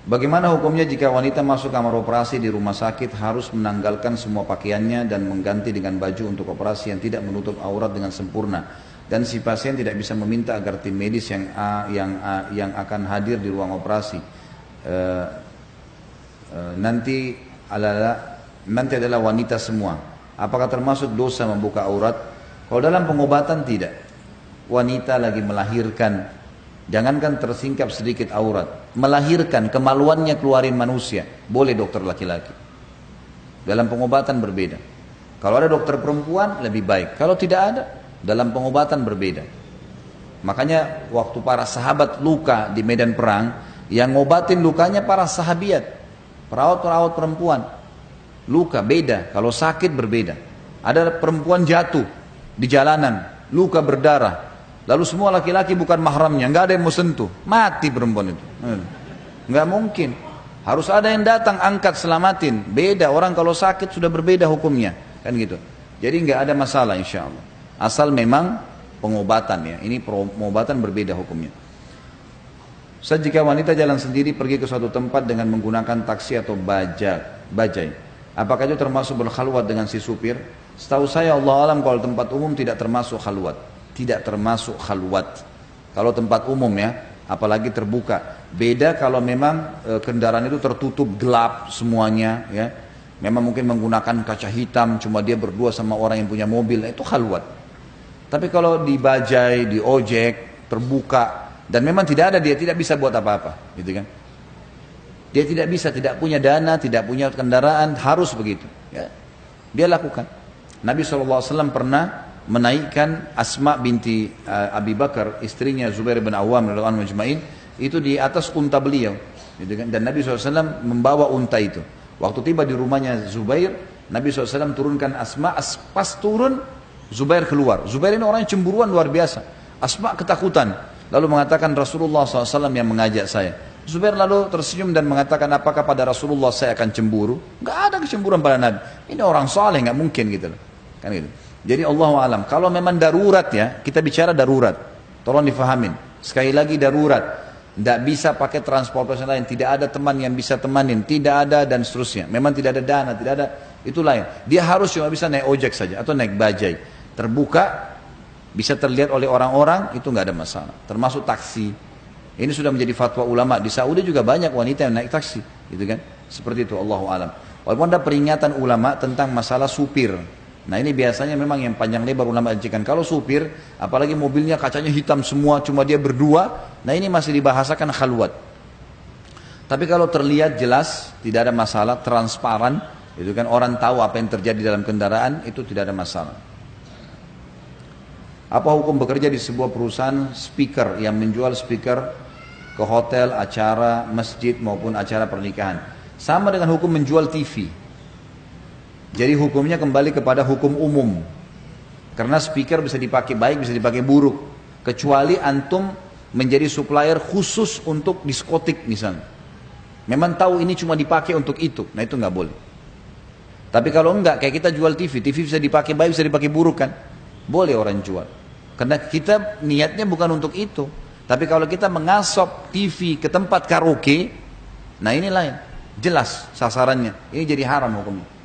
Bagaimana hukumnya jika wanita masuk kamar operasi di rumah sakit harus menanggalkan semua pakaiannya dan mengganti dengan baju untuk operasi yang tidak menutup aurat dengan sempurna, dan si pasien tidak bisa meminta agar tim medis yang akan hadir di ruang operasi nanti adalah wanita semua. Apakah termasuk dosa membuka aurat? Kalau dalam pengobatan tidak. Wanita lagi melahirkan, jangankan tersingkap sedikit aurat, melahirkan, kemaluannya keluarin manusia, boleh dokter laki-laki. Dalam pengobatan berbeda. Kalau ada dokter perempuan lebih baik, kalau tidak ada, dalam pengobatan berbeda. Makanya waktu para sahabat luka di medan perang, yang ngobatin lukanya para sahabiat, perawat-perawat perempuan. Luka beda, kalau sakit berbeda. Ada perempuan jatuh di jalanan, luka berdarah, lalu semua laki-laki bukan mahramnya, nggak ada yang mau sentuh, mati perempuan itu. Nggak mungkin. Harus ada yang datang angkat selamatin. Beda, orang kalau sakit sudah berbeda hukumnya, kan gitu. Jadi nggak ada masalah insya Allah. Asal memang pengobatan ya. Ini pengobatan berbeda hukumnya. Jika wanita jalan sendiri pergi ke suatu tempat dengan menggunakan taksi atau bajai, apakah itu termasuk berkhalwat dengan si supir? Setahu saya Allah alam kalau tempat umum tidak termasuk khalwat. Tidak termasuk khalwat. Kalau tempat umum ya, apalagi terbuka. Beda kalau memang kendaraan itu tertutup gelap semuanya ya. Memang mungkin menggunakan kaca hitam, cuma dia berdua sama orang yang punya mobil, itu khalwat. Tapi kalau di bajai, di ojek, terbuka, dan memang tidak ada, dia tidak bisa buat apa-apa, gitu kan? Dia tidak bisa, tidak punya dana, tidak punya kendaraan, harus begitu. Ya. Dia lakukan. Nabi SAW pernah menaikkan Asma binti Abi Bakar, istrinya Zubair bin Awam radhiyallahu anhu majma'in, itu di atas unta beliau, gitu kan? Dan Nabi SAW membawa unta itu. Waktu tiba di rumahnya Zubair, Nabi SAW turunkan Asma, pas turun Zubair keluar. Zubair ini orang yang cemburuan luar biasa. Asma ketakutan, lalu mengatakan Rasulullah SAW yang mengajak saya. Zubair lalu tersenyum dan mengatakan, apakah pada Rasulullah saya akan cemburu? Gak ada kecemburuan pada Nabi. Ini orang saleh, gak mungkin gitu loh. Kan gitu. Jadi Allah alam. Kalau memang darurat ya, kita bicara darurat. Tolong difahamin. Sekali lagi darurat. Tidak bisa pakai transportasi lain. Tidak ada teman yang bisa temanin. Tidak ada dan seterusnya. Memang tidak ada dana, tidak ada. Itu lain. Dia harus cuma bisa naik ojek saja atau naik bajai. Terbuka, bisa terlihat oleh orang-orang, itu nggak ada masalah. Termasuk taksi. Ini sudah menjadi fatwa ulama. Di Saudi juga banyak wanita yang naik taksi, gitu kan? Seperti itu, Allahu alam. Walaupun ada peringatan ulama tentang masalah supir. Nah ini biasanya memang yang panjang lebar ulama ajarkan. Kalau supir, apalagi mobilnya kacanya hitam semua, cuma dia berdua, nah ini masih dibahasakan khalwat. Tapi kalau terlihat jelas, tidak ada masalah, transparan, itu kan orang tahu apa yang terjadi dalam kendaraan, itu tidak ada masalah. Apa hukum bekerja di sebuah perusahaan speaker yang menjual speaker ke hotel, acara, masjid maupun acara pernikahan? Sama dengan hukum menjual TV. Jadi hukumnya kembali kepada hukum umum. Karena speaker bisa dipakai baik, bisa dipakai buruk. Kecuali antum menjadi supplier khusus untuk diskotik misalnya. Memang tahu ini cuma dipakai untuk itu, nah itu nggak boleh. Tapi kalau enggak, kayak kita jual TV, TV bisa dipakai baik, bisa dipakai buruk kan? Boleh orang jual. Karena kita niatnya bukan untuk itu. Tapi kalau kita mengasop TV ke tempat karaoke, nah ini lain. Jelas sasarannya. Ini jadi haram hukumnya.